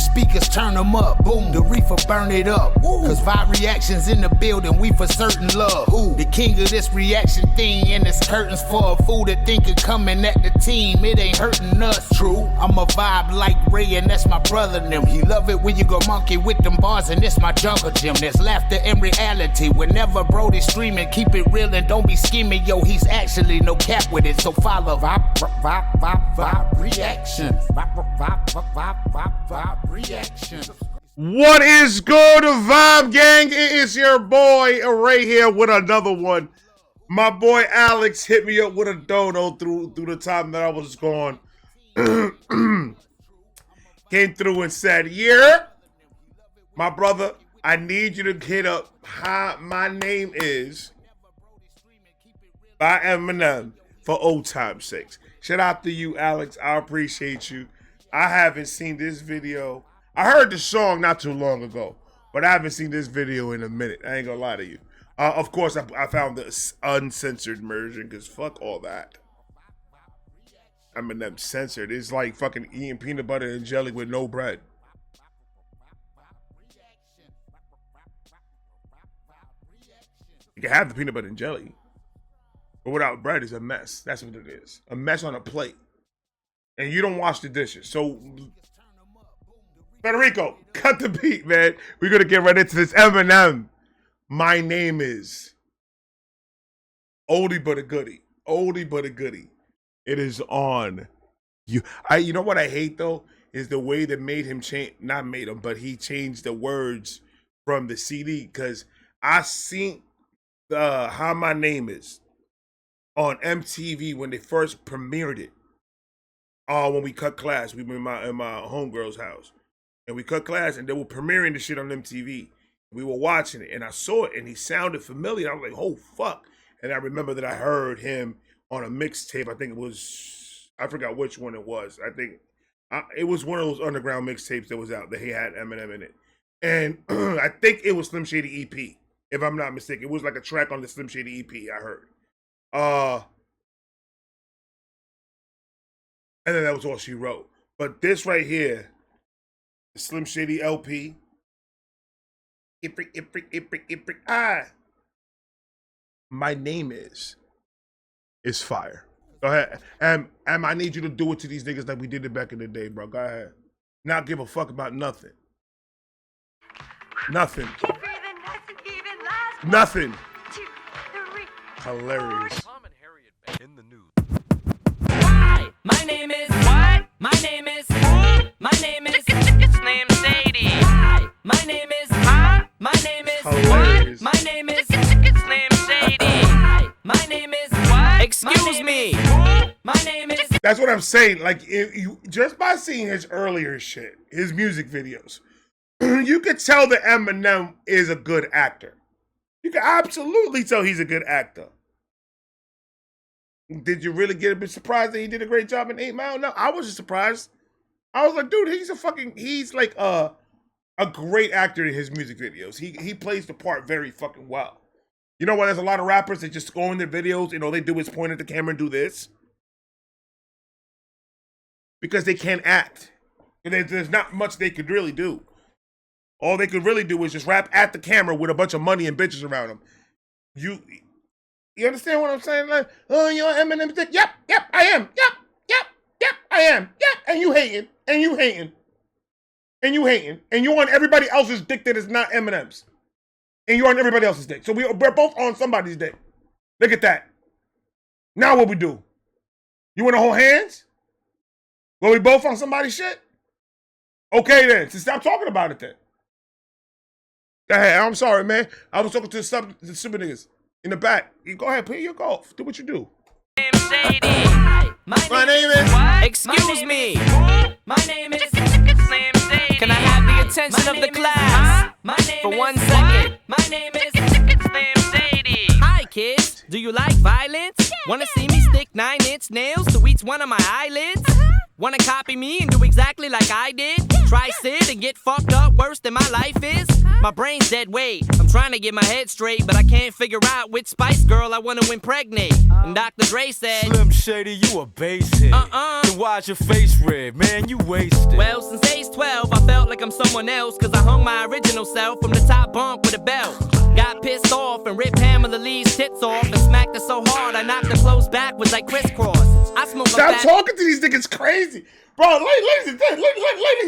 speakers, turn them up. Boom, the reefer burn it up. Cause vibe reactions in the building, we for certain love. The king of this reaction thing, and it's curtains for a fool that think of coming at the team. It ain't hurting us. True, I'm a vibe like Ray, and that's my brother and them. He love it when you go monkey with them bars, and it's my jungle gym. There's laughter in reality. Whenever Brody's streaming, keep it real and don't be scheming. Yo, he's actually no cap with it, so follow vibe reaction. Vibe reaction. What is good, Vibe Gang? It is your boy Ray here with another one. My boy Alex hit me up with a dono through the time that I was gone. Came through and said, yeah, my brother, I need you to hit up How My Name Is by Eminem for old time's sake. Shout out to you, Alex. I appreciate you. I haven't seen this video. I heard the song not too long ago, but I haven't seen this video in a minute. I ain't gonna lie to you. Of course, I found the uncensored version, because fuck all that. Eminem censored. It's like fucking eating peanut butter and jelly with no bread. You can have the peanut butter and jelly, but without bread is a mess. That's what it is. A mess on a plate. And you don't wash the dishes. So, Federico, cut the beat, man. We're going to get right into this. Eminem. My Name Is. Oldie but a goodie. Oldie but a goodie. It is on. You know what I hate, though? Is the way that made him change. Not made him, but he changed the words from the CD. Because I seen How My Name Is on MTV when they first premiered it. When we cut class, we were in my homegirl's house, and we cut class, and they were premiering the shit on MTV. We were watching it, and I saw it, and he sounded familiar. I was like, "Oh fuck!" And I remember that I heard him on a mixtape. I think it was, I forgot which one it was. I think it was one of those underground mixtapes that was out that he had Eminem in it, and I think it was Slim Shady EP, if I'm not mistaken. It was like a track on the Slim Shady EP. I heard. And then that was all she wrote. But this right here, the Slim Shady LP. My Name Is fire. Go ahead. And I need you to do it to these niggas like we did it back in the day, bro. Go ahead. Not give a fuck about nothing. Nothing. Nothing. Hilarious. In the news. My name is what? My name is my name is Slim Shady. My name is my name is Hilarious. what? My name is Slim Shady. My name is what? Excuse me. My name is. That's what I'm saying. Like, if you just by seeing his earlier shit, his music videos, you could tell that Eminem is a good actor. You can absolutely tell he's a good actor. Did you really get a bit surprised that he did a great job in 8 Mile? No, I wasn't surprised. I was like, dude, he's like a great actor in his music videos. He plays the part very fucking well. You know why there's a lot of rappers that just go in their videos, you know, they do is point at the camera and do this? Because they can't act. And there's not much they could really do. All they could really do is just rap at the camera with a bunch of money and bitches around them. You understand what I'm saying? Like, oh, you're Eminem's dick. Yep, I am. Yep, I am. Yep, and you hating. And you on everybody else's dick that is not Eminem's. And you're on everybody else's dick. So we're both on somebody's dick. Look at that. Now what we do? You want to hold hands? Well, we both on somebody's shit? Okay then. So stop talking about it then. Go ahead. I'm sorry, man. I was talking to the stupid niggas in the back. You go ahead, play your golf. Do what you do. My name is what? Excuse me. My name is Slim Shady. Can I have the attention of the class for 1 second? My name is Slim Shady. Hi kids, do you like violence? Wanna see me stick 9-inch nails to each one of my eyelids? Wanna copy me and do exactly like I did? Try sit and get fucked up worse than my life is? My brain's dead weight. I'm trying to get my head straight, but I can't figure out which Spice Girl I wanna impregnate. And Dr. Dre said, Slim Shady, you a basehead. Then why's your face red? Man, you wasted. Well, since age 12, I felt like I'm someone else, cause I hung my original self from the top bunk with a belt. Got pissed off and ripped Pamela Lee's tits off and smacked her so hard I knocked her clothes backwards like crisscross. I smoke Stop talking to these niggas crazy. Bro, ladies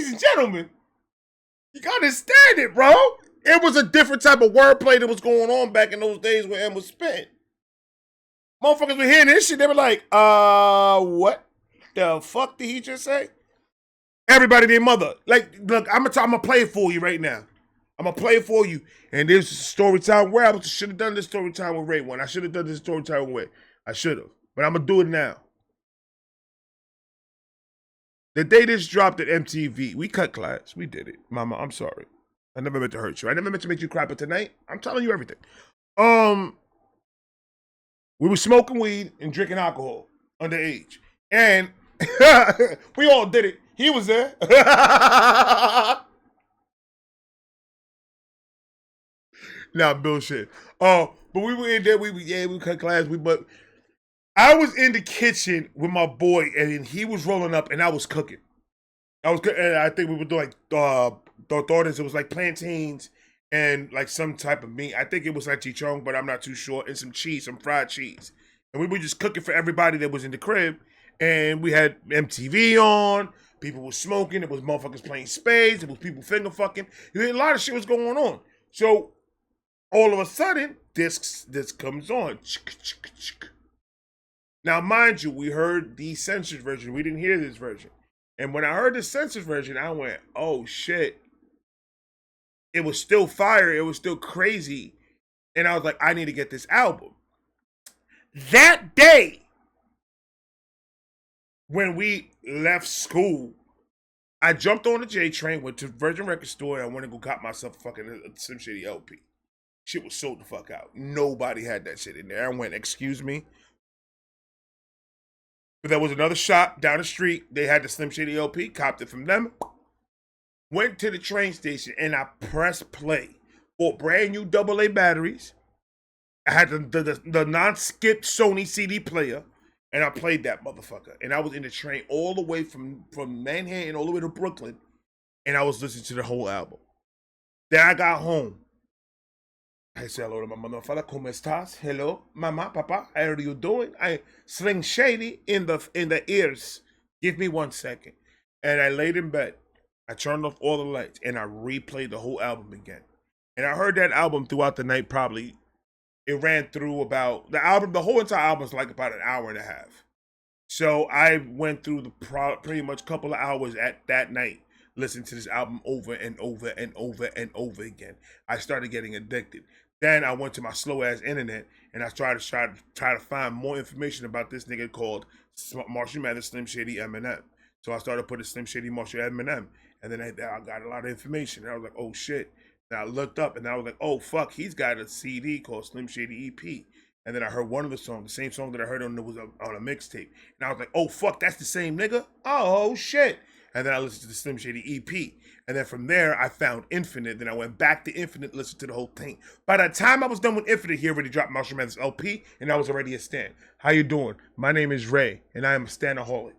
and gentlemen, you gotta understand it, bro. It was a different type of wordplay that was going on back in those days when M was spitting. Motherfuckers were hearing this shit, they were like, what the fuck did he just say? Everybody, their mother. Like, look, I'm gonna play it for you right now. I'm gonna play it for you. And this is story time where I should have done this story time with Ray one. I should have done this story time with Ray. I should have. But I'm gonna do it now. The day this dropped at MTV, we cut class. We did it. Mama, I'm sorry. I never meant to hurt you. I never meant to make you cry, but tonight, I'm telling you everything. We were smoking weed and drinking alcohol underage. And we all did it. He was there. Nah, bullshit. But we were in there. We cut class. But I was in the kitchen with my boy, and he was rolling up, and I was cooking. And I think we were doing tortas. It was like plantains and like some type of meat. I think it was like chichong, but I'm not too sure. And some cheese, some fried cheese. And we were just cooking for everybody that was in the crib. And we had MTV on. People were smoking. It was motherfuckers playing spades. It was people finger fucking. A lot of shit was going on. So all of a sudden, this comes on. Now, mind you, we heard the censored version. We didn't hear this version. And when I heard the censored version, I went, oh, shit. It was still fire. It was still crazy. And I was like, I need to get this album. That day, when we left school, I jumped on the J train, went to Virgin Record Store, and I went to go cop myself a fucking Slim Shady LP. Shit was sold the fuck out. Nobody had that shit in there. I went, excuse me. But there was another shop down the street. They had the Slim Shady LP. Copped it from them. Went to the train station and I pressed play. Bought brand new AA batteries. I had the non-skipped Sony CD player. And I played that motherfucker. And I was in the train all the way from Manhattan all the way to Brooklyn. And I was listening to the whole album. Then I got home. I said hello to my mother. Father, ¿cómo estás? Hello, mama, papa. How are you doing? I Slim Shady in the ears. Give me 1 second. And I laid in bed. I turned off all the lights and I replayed the whole album again. And I heard that album throughout the night. Probably it ran through about the whole entire album is like about an hour and a half. So I went through pretty much couple of hours at that night. Listening to this album over and over and over and over again. I started getting addicted. Then I went to my slow ass internet and I tried to find more information about this nigga called Marshall Mathers Slim Shady Eminem. So I started putting Slim Shady Marshall Eminem, and then I got a lot of information. And I was like, oh shit. And I looked up and I was like, oh fuck, he's got a CD called Slim Shady EP. And then I heard one of the songs, the same song that I heard on a mixtape. And I was like, oh fuck, that's the same nigga? Oh shit. And then I listened to the Slim Shady EP. And then from there, I found Infinite. Then I went back to Infinite, listened to the whole thing. By the time I was done with Infinite, he already dropped Marshall Mathers LP, and I was already a stan. How you doing? My name is Ray, and I am a stanaholic.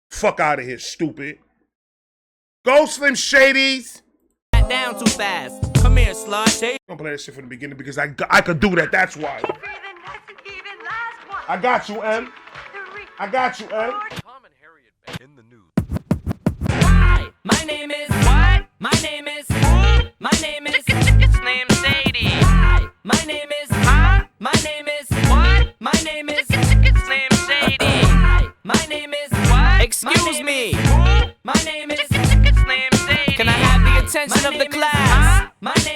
Fuck out of here, stupid. Go, Slim Shadies! Down too fast. Come here, slut. I'm gonna play that shit from the beginning because I could do that, that's why. I got you, M. I got you, M. Tom and Harriet in the news. Hi, my name is what? My name is my name is Slim Shady. Hi, my name is my name is what? My name is Slim Shady. Hi, my name is what? Excuse me. My name is Slim Shady. Can I have the attention of the class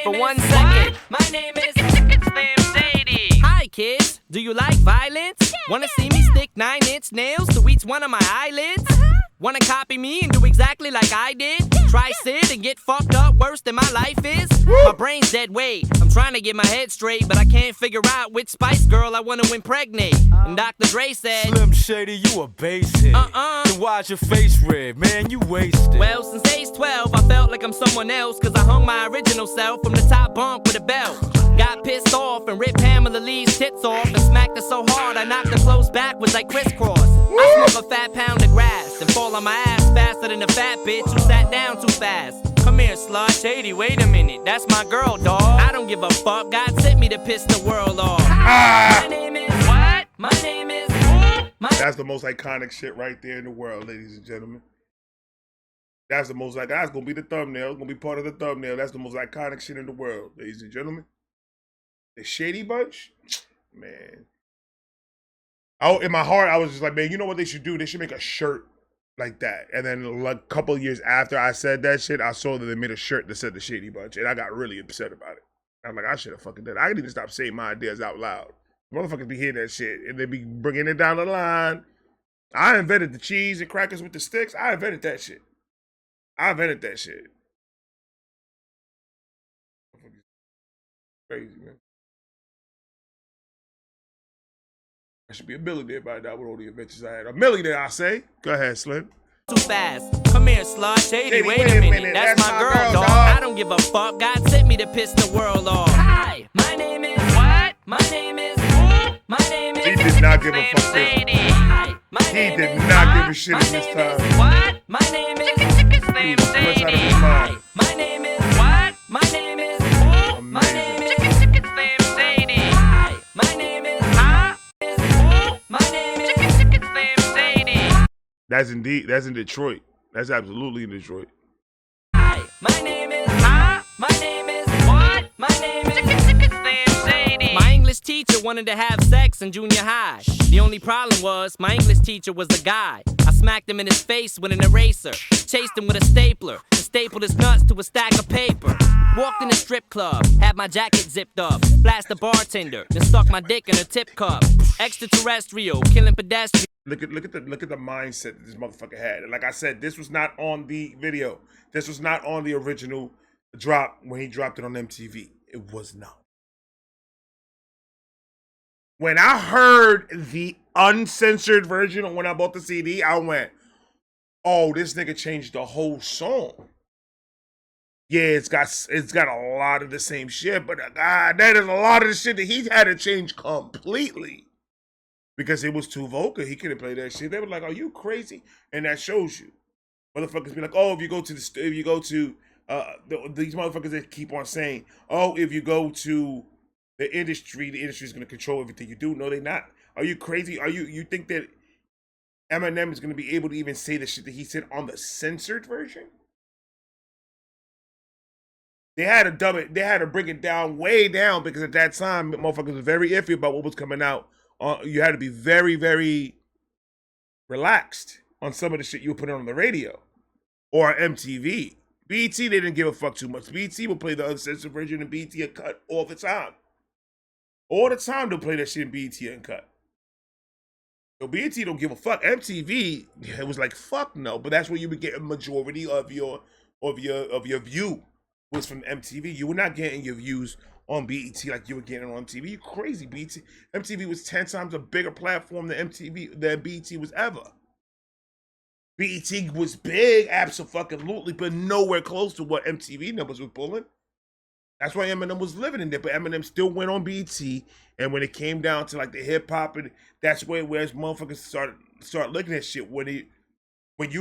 for 1 second? My name is Slim Shady. Hi kids, do you like violence? Wanna see me stick 9-inch nails to each one of my eyelids? Wanna copy me and do exactly like I did? Try sit and get fucked up worse than my life is? My brain's dead weight. I'm trying to get my head straight, but I can't figure out which Spice Girl I wanna impregnate. And Dr. Dre said, Slim Shady, you a basehead. Then why's your face red, man? You wasted. well, since age 12, I felt like I'm someone else, cause I hung my original self from the top bunk with a belt. Got pissed off and ripped Pamela Lee's tits off and smacked her so hard I knocked her clothes backwards like crisscross. I smoke a fat pound of grass and fall on my ass faster than a fat bitch who sat down too fast. Come here, slut. Shady, wait a minute, that's my girl, dawg. I don't give a fuck, God sent me to piss the world off. My name is what? My name is That's the most iconic shit right there in the world, ladies and gentlemen. That's the most, like, that's gonna be the thumbnail. It's gonna be part of the thumbnail. That's the most iconic shit in the world, ladies and gentlemen. The Shady Bunch, man. In my heart, I was just like, man, you know what they should do? They should make a shirt like that. And then like, a couple of years after I said that shit, I saw that they made a shirt that said the Shady Bunch, and I got really upset about it. I'm like, I should have fucking done it. I need to stop saying my ideas out loud. Motherfuckers be hearing that shit, and they be bringing it down the line. I invented the cheese and crackers with the sticks. I invented that shit. Crazy, man. I should be a millionaire by now with all the inventions I had. A millionaire, I say. Go ahead, Slim. too fast. Come here, slut. Shady, wait a minute. That's my girl, dawg. I don't give a fuck. God sent me to piss the world off. Hi, my name is what? My name is my name is. He did not give a fuck. Hi, my name He did is not give a shit in this time. What? My name is Slim Shady. Hi, my name is what? My name is my name is Slim Shady. Hi, my name is my name is Slim Shady. That's in Detroit. That's absolutely in Detroit. Hi, my name is my name is what? My name is Slim Shady. My English teacher wanted to have sex in junior high. The only problem was my English teacher was a guy. I smacked him in his face with an eraser, chased him with a stapler, and stapled his nuts to a stack of paper. Walked in a strip club, had my jacket zipped up, blast the bartender, then stuck my dick in her tip cup. Extraterrestrial, killing pedestrians. Look at the mindset that this motherfucker had. And like I said, this was not on the video. This was not on the original drop when he dropped it on MTV. It was not. When I heard the uncensored version when I bought the CD, I went, "Oh, this nigga changed the whole song." Yeah, it's got a lot of the same shit, but that is a lot of the shit that he had to change completely. Because it was too vocal. He couldn't play that shit. They were like, "Are you crazy?" And that shows you. Motherfuckers be like, "Oh, if you go to these motherfuckers that keep on saying, oh, if you go to the industry is going to control everything you do." No, they're not. Are you crazy? You think that Eminem is going to be able to even say the shit that he said on the censored version? They had to dub it. They had to bring it down, way down, because at that time, motherfuckers were very iffy about what was coming out. You had to be very, very relaxed on some of the shit you were putting on the radio or MTV. BET, they didn't give a fuck too much. BET would play the uncensored version and BET Uncut all the time. All the time they'll play that shit in BET Uncut. So BET don't give a fuck. MTV, it was like, fuck no. But that's where you would get a majority of your view was from MTV. You were not getting your views on BET like you were getting on MTV. You crazy, BET. MTV was 10 times a bigger platform than BET was ever. BET was big, absolutely, but nowhere close to what MTV numbers were pulling. That's why Eminem was living in there, but Eminem still went on BET, and when it came down to like the hip hop, and that's where motherfuckers start looking at shit. When you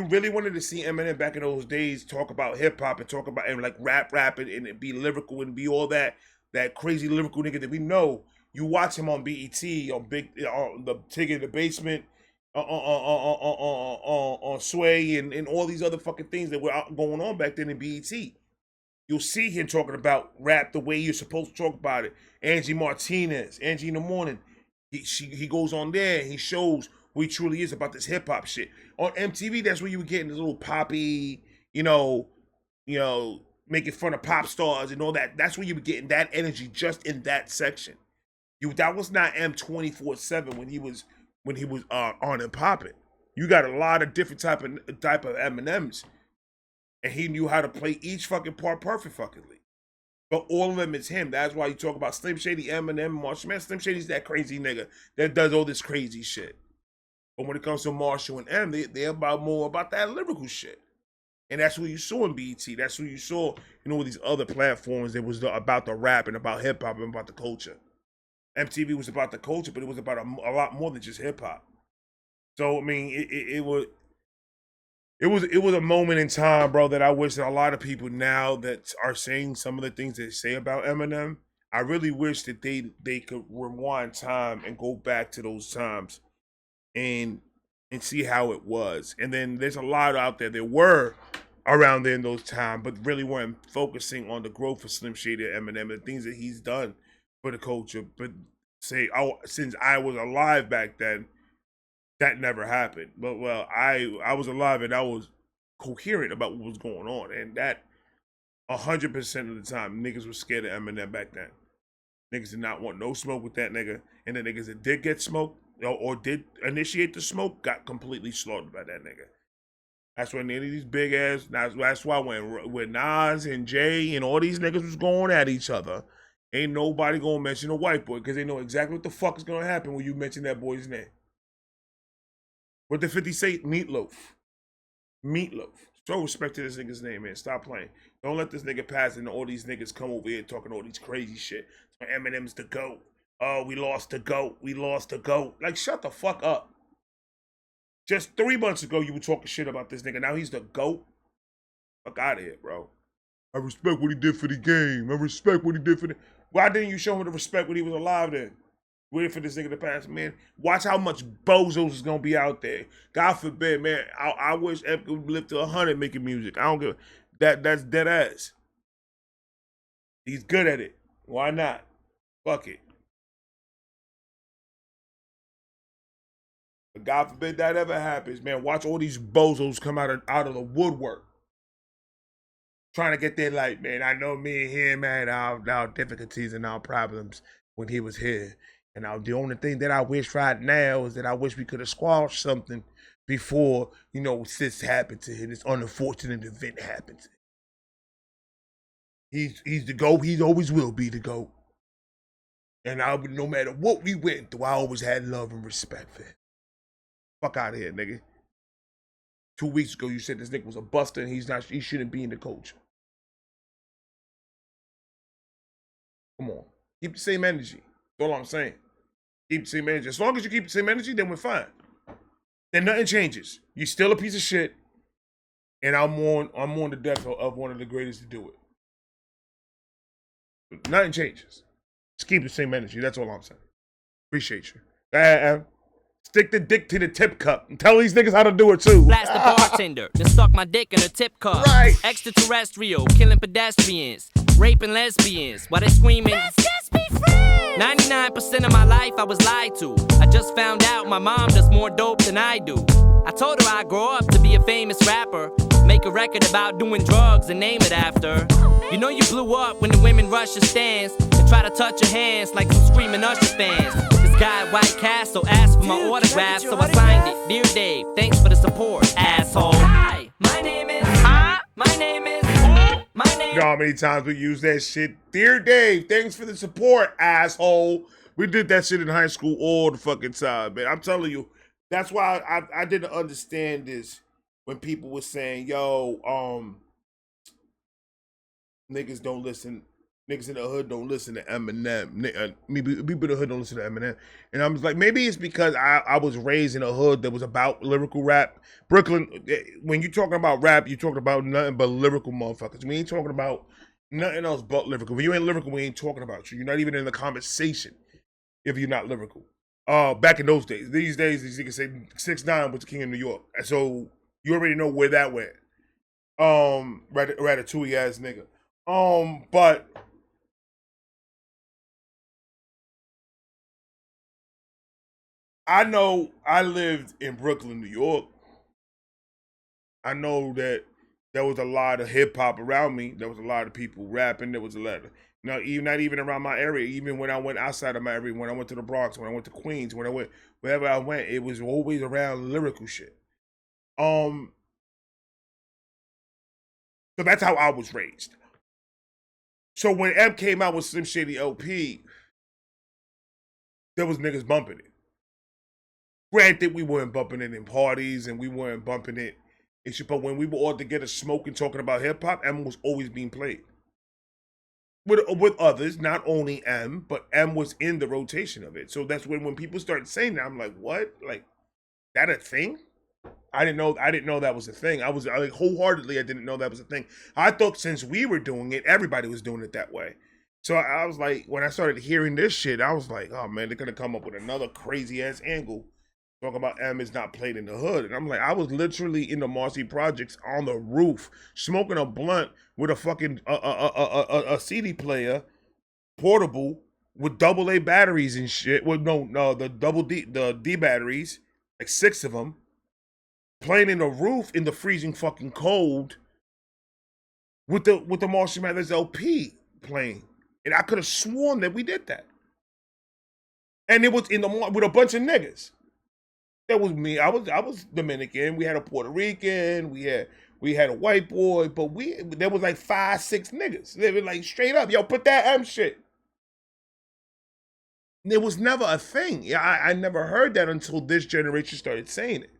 really wanted to see Eminem back in those days talk about hip hop and talk about and like rap and be lyrical and be all that crazy lyrical nigga that we know, you watch him on BET on the Tig in the Basement, on Sway and all these other fucking things that were going on back then in BET. You'll see him talking about rap the way you're supposed to talk about it. Angie Martinez, Angie in the Morning. He goes on there and he shows who he truly is about this hip hop shit. On MTV, that's where you were getting this little poppy, making fun of pop stars and all that. That's where you were getting that energy just in that section. That was not M 24/7 when he was when he was on and popping. You got a lot of different type of Eminems, and he knew how to play each fucking part perfect fuckingly. But all of them is him. That's why you talk about Slim Shady, Eminem, Marshall. Man, Slim Shady's that crazy nigga that does all this crazy shit. But when it comes to Marshall and M, they're about more about that lyrical shit. And that's what you saw in BET. That's what you saw, with these other platforms. It was about the rap and about hip hop and about the culture. MTV was about the culture, but it was about a lot more than just hip hop. So I mean, it was a moment in time, bro, that I wish that a lot of people now that are saying some of the things they say about Eminem, I really wish that they could rewind time and go back to those times and see how it was. And then there's a lot out there that were around there in those times, but really weren't focusing on the growth of Slim Shady and Eminem and the things that he's done for the culture. But since I was alive back then, that never happened. But well, I was alive and I was coherent about what was going on, and that 100% of the time niggas was scared of Eminem back then. Niggas did not want no smoke with that nigga, and the niggas that did get smoked or did initiate the smoke got completely slaughtered by that nigga. That's when any of these big ass. That's why when Nas and Jay and all these niggas was going at each other, ain't nobody gonna mention a white boy because they know exactly what the fuck is gonna happen when you mention that boy's name. What did 50 say? Meatloaf. Show respect to this nigga's name, man. Stop playing. Don't let this nigga pass and all these niggas come over here talking all these crazy shit. So Eminem's the GOAT. Oh, we lost the GOAT. Like, shut the fuck up. Just 3 months ago, you were talking shit about this nigga. Now he's the GOAT. Fuck out of here, bro. I respect what he did for the game. Why didn't you show him the respect when he was alive then? Waiting for this nigga to pass, man. Watch how much bozos is gonna be out there. God forbid, man. I wish Ep could live to 100 making music. I don't give that's dead ass. He's good at it. Why not? Fuck it. But God forbid that ever happens, man. Watch all these bozos come out of the woodwork. Trying to get their light, man. I know me and him had our difficulties and our problems when he was here. And the only thing that I wish right now is that I wish we could have squashed something before, this happened to him. This unfortunate event happened to him. He's the GOAT. He always will be the GOAT. And no matter what we went through, I always had love and respect for him. Fuck out of here, nigga. 2 weeks ago, you said this nigga was a buster and he shouldn't be in the culture. Come on. Keep the same energy. That's all I'm saying. Keep the same energy. As long as you keep the same energy, then we're fine. Then nothing changes. You're still a piece of shit. And I'm on the death of one of the greatest to do it. Nothing changes. Just keep the same energy. That's all I'm saying. Appreciate you. Stick the dick to the tip cup and tell these niggas how to do it too. Blast the bartender, then stuck my dick in a tip cup. Right. Extraterrestrial, killing pedestrians, raping lesbians while they screaming. Let's just be friends. 99% of my life I was lied to. I just found out my mom does more dope than I do. I told her I'd grow up to be a famous rapper, make a record about doing drugs and name it after. You know you blew up when the women rush your stands and try to touch your hands like some screaming Usher fans. This guy at White Castle asked for my autograph, so I signed it. Dear Dave, thanks for the support, asshole. Hi, my name is. My name is. You know how many times we use that shit? Dear Dave, thanks for the support, asshole. We did that shit in high school all the fucking time, man. I'm telling you, that's why I didn't understand this when people were saying, yo, niggas don't listen. Niggas in the hood don't listen to Eminem. People in the hood don't listen to Eminem. And I was like, maybe it's because I was raised in a hood that was about lyrical rap. Brooklyn, when you're talking about rap, you're talking about nothing but lyrical motherfuckers. We ain't talking about nothing else but lyrical. If you ain't lyrical, we ain't talking about you. You're not even in the conversation if you're not lyrical. Back in those days. These days, these niggas say 6ix9ine was the king of New York. And so you already know where that went. Ratatouille ass nigga. But I know I lived in Brooklyn, New York. I know that there was a lot of hip hop around me. There was a lot of people rapping. There was a lot of No, even not even around my area. Even when I went outside of my area, when I went to the Bronx, when I went to Queens, when I went wherever I went, it was always around lyrical shit. So that's how I was raised. So when M came out with Slim Shady LP, there was niggas bumping it. Granted, we weren't bumping it in parties and we weren't bumping it and shit, but when we were all together smoking, talking about hip hop, M was always being played. With others, not only M, but M was in the rotation of it. So that's when people started saying that, I'm like, what? Like, that a thing? I didn't know that was a thing. I wholeheartedly, I didn't know that was a thing. I thought since we were doing it, everybody was doing it that way. So I was like, when I started hearing this shit, I was like, oh man, they're gonna come up with another crazy ass angle. Talking about M is not played in the hood. And I'm like, I was literally in the Marcy Projects on the roof, smoking a blunt with a fucking a CD player, portable, with AA batteries and shit. Well, no, the the D batteries, like 6 of them, playing in the roof in the freezing fucking cold with the Marcy Mathers LP playing. And I could have sworn that we did that. And it was in the with a bunch of niggas. That was me. I was Dominican. We had a Puerto Rican. We had a white boy. But there was like 5, 6 niggas. They were like straight up, yo, put that M shit. There was never a thing. Yeah, I never heard that until this generation started saying it.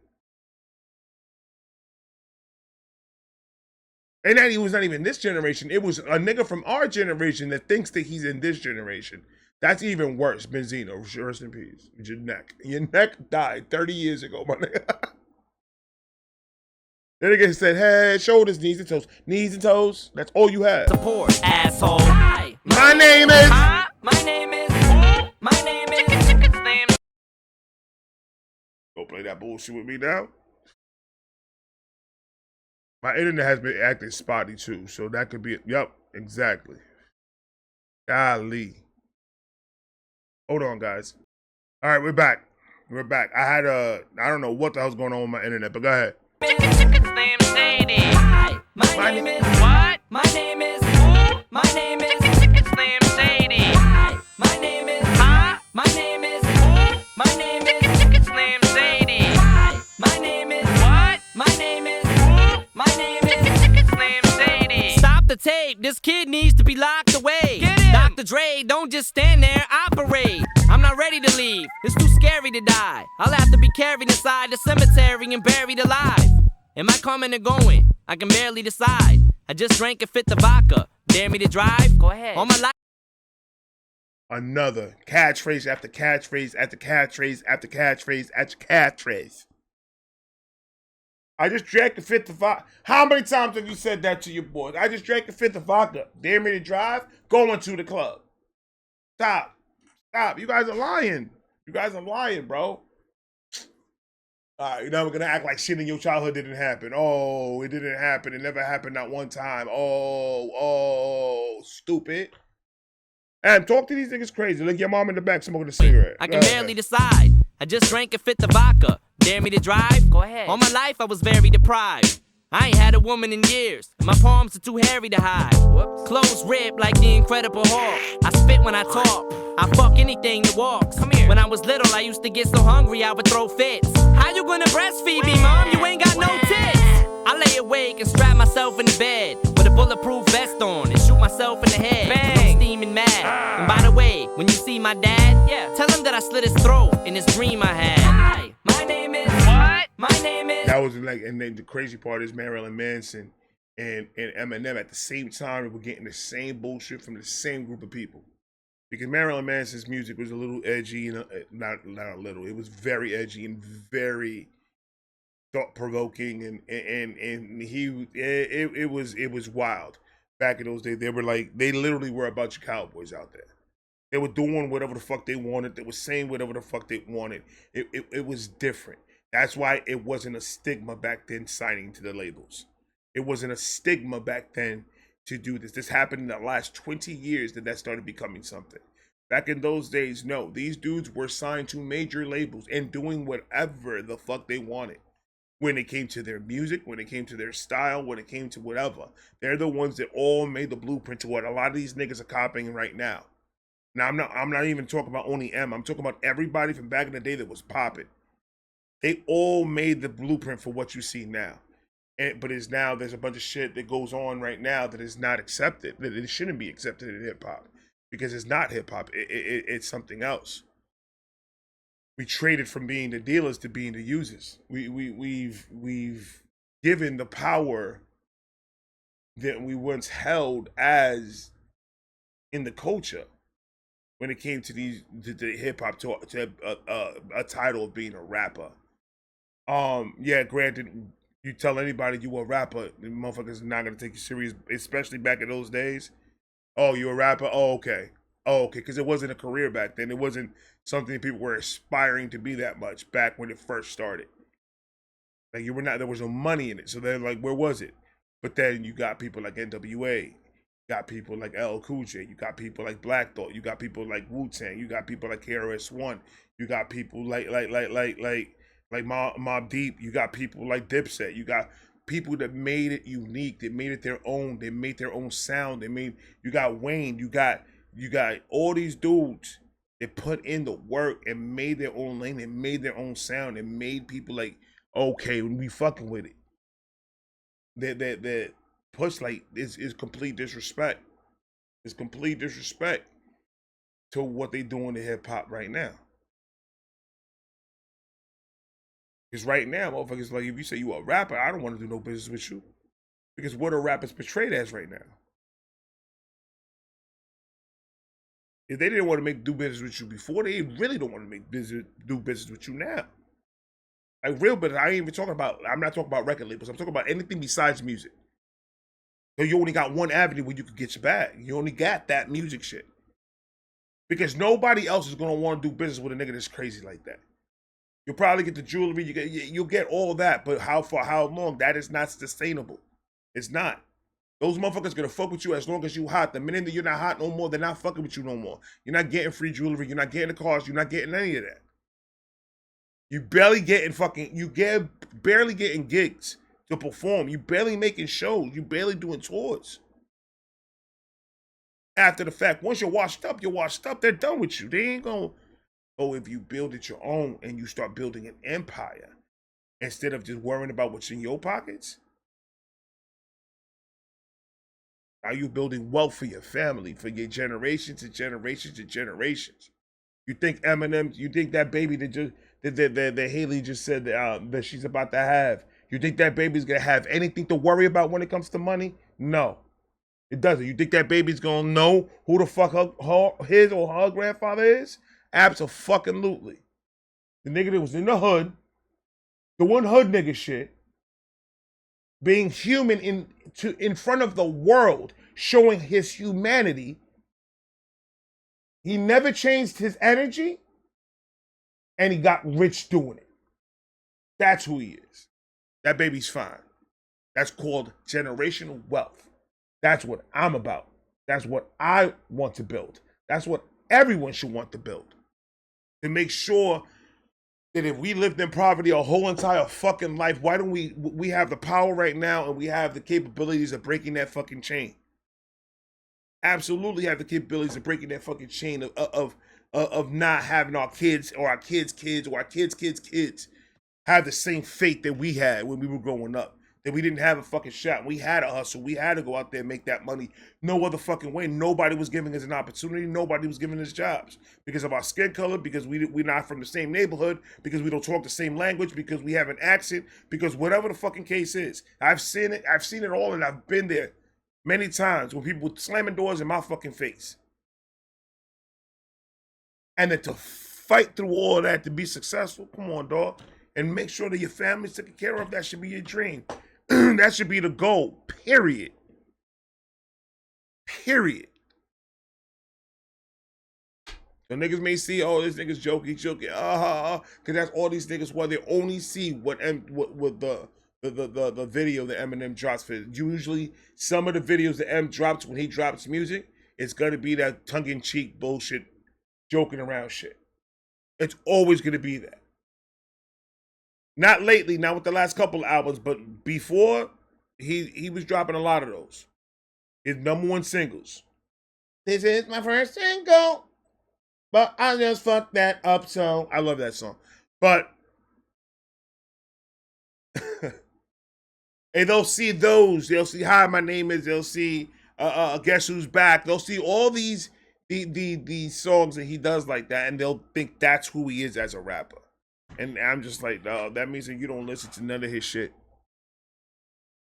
And then he was not even this generation. It was a nigga from our generation that thinks that he's in this generation. That's even worse. Benzino, rest in peace. Your neck. Your neck died 30 years ago, my nigga. That nigga said head, shoulders, knees and toes. Knees and toes. That's all you have. Support, asshole. Hi, my name is. Huh? My name is. My name is. Don't play that bullshit with me now. My internet has been acting spotty too, so that could be it. Yup, exactly. Golly. Hold on, guys. All right, we're back. We're back. I don't know what the hell's going on with my internet, but go ahead. Hi, my name is what? My name is my name is Slim Shady. Hi, my name is my name is my name is Slim Shady. Hi, my name is what? My name is my name is Slim Shady. Stop the tape. This kid needs to be locked away. Dr. Dre, don't just stand there, operate. I'm not ready to leave. It's too scary to die. I'll have to be carried inside the cemetery and buried alive. Am I coming or going? I can barely decide. I just drank and fit the vodka. Dare me to drive? Go ahead. All my life. Another catchphrase after catchphrase after catchphrase after catchphrase after catchphrase. I just drank and fit the vodka. How many times have you said that to your boys? I just drank and fit the vodka. Dare me to drive? Going to the club. Stop. Stop. You guys are lying. You guys are lying, bro. All right, now we're going to act like shit in your childhood didn't happen. Oh, it didn't happen. It never happened not one time. Oh, stupid. And talk to these niggas crazy. Look, your mom in the back smoking a cigarette. I can barely decide. I just drank and fit the vodka. Dare me to drive? Go ahead. All my life I was very deprived. I ain't had a woman in years. My palms are too hairy to hide. Whoops. Clothes ripped like the Incredible Hulk. I spit when I talk. I fuck anything that walks. Come here. When I was little, I used to get so hungry I would throw fits. How you gonna breastfeed me, mom? You ain't got no tits. I lay awake and strap myself in the bed with a bulletproof vest on and shoot myself in the head. Bang. I'm steaming mad. And by the way, when you see my dad, tell him that I slit his throat in this dream I had. Hi, my name is what? My name is. That was like, and then the crazy part is Marilyn Manson and Eminem at the same time were getting the same bullshit from the same group of people. Because Marilyn Manson's music was a little edgy, and not a little. It was very edgy and very thought-provoking, and it was wild. Back in those days, they literally were a bunch of cowboys out there. They were doing whatever the fuck they wanted. They were saying whatever the fuck they wanted. It was different. That's why it wasn't a stigma back then signing to the labels. It wasn't a stigma back then to do this. This happened in the last 20 years that started becoming something. Back in those days, no. These dudes were signed to major labels and doing whatever the fuck they wanted. when it came to their music, when it came to their style, when it came to whatever. They're the ones that all made the blueprint to what a lot of these niggas are copying right now. Now I'm not even talking about only M. I'm talking about everybody from back in the day that was popping. They all made the blueprint for what you see now. But there's a bunch of shit that goes on right now that is not accepted, that it shouldn't be accepted in hip hop, because it's not hip hop. It's something else. We traded from being the dealers to being the users. We've given the power that we once held as in the culture when it came to the hip hop to a title of being a rapper. Yeah, granted, you tell anybody you a rapper, the motherfuckers are not gonna take you serious, especially back in those days. Oh, you a rapper? Oh, okay. Oh, okay, because it wasn't a career back then. It wasn't something people were aspiring to be that much back when it first started. Like, you were not, there was no money in it. So then, like, where was it? But then you got people like NWA, you got people like LL Cool J, you got people like Black Thought, you got people like Wu-Tang, you got people like KRS-One, you got people like Mobb Deep, you got people like Dipset, you got people that made it unique, that made it their own, they made their own sound, you got Wayne, you got all these dudes that put in the work and made their own lane and made their own sound and made people like, okay, we fucking with it. That push like is complete disrespect. It's complete disrespect to what they doing to hip hop right now. Because right now, motherfuckers, like, if you say you a rapper, I don't want to do no business with you. Because what are rappers portrayed as right now? If they didn't want to do business with you before, they really don't want to do business with you now. Like, real business, I'm not talking about record labels. I'm talking about anything besides music. So you only got one avenue where you could get your bag. You only got that music shit. Because nobody else is going to want to do business with a nigga that's crazy like that. You'll probably get the jewelry, you'll get all that, but for how long? That is not sustainable. It's not. Those motherfuckers gonna fuck with you as long as you hot. The minute that you're not hot no more, they're not fucking with you no more. You're not getting free jewelry, you're not getting the cars, you're not getting any of that. You barely getting barely getting gigs to perform. You barely making shows. You barely doing tours. After the fact, once you're washed up, they're done with you. They ain't gonna, if you build it your own and you start building an empire, instead of just worrying about what's in your pockets, are you building wealth for your family, for your generations and generations and generations? You think Eminem, you think that baby that Haley just said that she's about to have, you think that baby's gonna have anything to worry about when it comes to money? No, it doesn't. You think that baby's gonna know who the fuck his or her grandfather is? Abso-fucking-lutely. The nigga that was in the hood, the one hood nigga shit, being human in front of the world, showing his humanity. He never changed his energy, and he got rich doing it. That's who he is. That baby's fine. That's called generational wealth. That's what I'm about. That's what I want to build. That's what everyone should want to build. To make sure that if we lived in poverty our whole entire fucking life, why don't we have the power right now and we have the capabilities of breaking that fucking chain? Absolutely have the capabilities of breaking that fucking chain of not having our kids or our kids' kids or our kids' kids' kids have the same fate that we had when we were growing up. That we didn't have a fucking shot. We had to hustle. We had to go out there and make that money. No other fucking way. Nobody was giving us an opportunity. Nobody was giving us jobs. Because of our skin color, because we're not from the same neighborhood, because we don't talk the same language, because we have an accent, because whatever the fucking case is. I've seen it all, and I've been there many times when people were slamming doors in my fucking face. And then to fight through all of that to be successful, come on, dog. And make sure that your family's taken care of. That should be your dream. That should be the goal, period. Period. So niggas may see, this nigga's joking, because that's all these niggas want. They only see what the video that Eminem drops for. Usually, some of the videos that M drops when he drops music, it's gonna be that tongue-in-cheek bullshit, joking around shit. It's always gonna be that. Not lately, not with the last couple of albums, but before, he was dropping a lot of those. His #1 singles. This is my first single, but I just fucked that up, so I love that song. But and they'll see those. They'll see Hi, My Name Is. They'll see Guess Who's Back. They'll see all these songs that he does like that, and they'll think that's who he is as a rapper. And I'm just like, no, that means that you don't listen to none of his shit.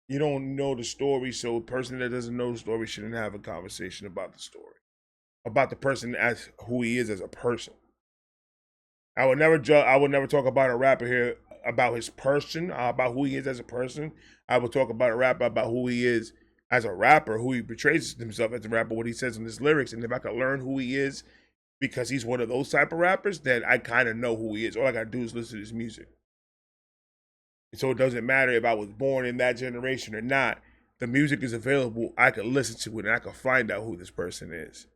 You don't know the story, so a person that doesn't know the story shouldn't have a conversation about the story, about the person as who he is as a person. I would never talk about a rapper here about his person, about who he is as a person. I would talk about a rapper about who he is as a rapper, who he portrays himself as a rapper, what he says in his lyrics. And if I could learn who he is because he's one of those type of rappers, then I kind of know who he is. All I got to do is listen to his music. So it doesn't matter if I was born in that generation or not. The music is available. I could listen to it and I could find out who this person is.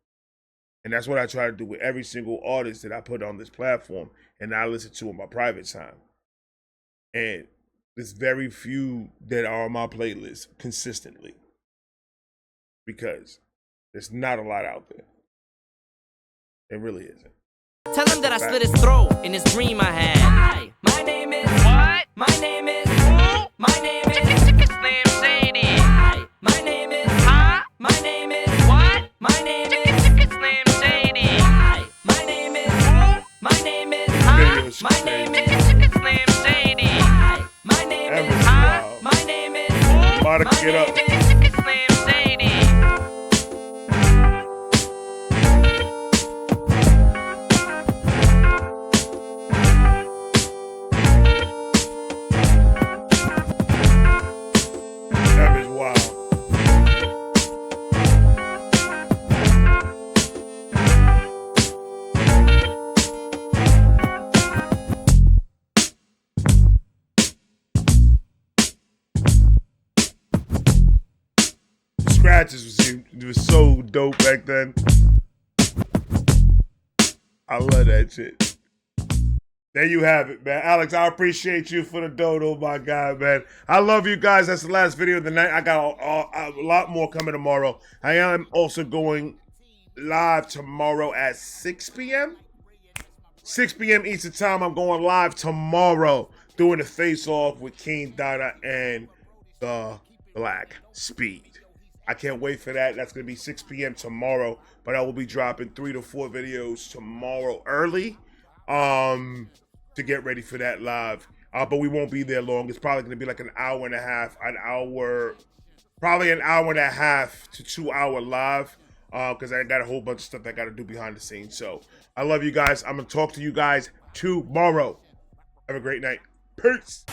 And that's what I try to do with every single artist that I put on this platform and I listen to in my private time. And there's very few that are on my playlist consistently because there's not a lot out there. It really isn't. Tell him that I slit his throat in this dream I had. Hi, my name is what? My name is who? My name is Slim Shady. Hi, my name is my name is what? My name is Slim Shady. Hi, my name is who? My name is my name is Slim Shady. Hi, my name is my name is who? My name is Slim Shady. It was so dope back then. I love that shit. There you have it, man. Alex, I appreciate you for the dodo, my guy, man. I love you guys. That's the last video of the night. I got a lot more coming tomorrow. I am also going live tomorrow at 6 p.m. 6 p.m. Eastern time. I'm going live tomorrow doing the face-off with King Donna and the Black Speed. I can't wait for that. That's going to be 6 p.m. tomorrow, but I will be dropping 3 to 4 videos tomorrow early to get ready for that live. But we won't be there long. It's probably going to be like an hour and a half, probably an hour and a half to 2 hour live because I got a whole bunch of stuff I got to do behind the scenes. So I love you guys. I'm going to talk to you guys tomorrow. Have a great night. Peace.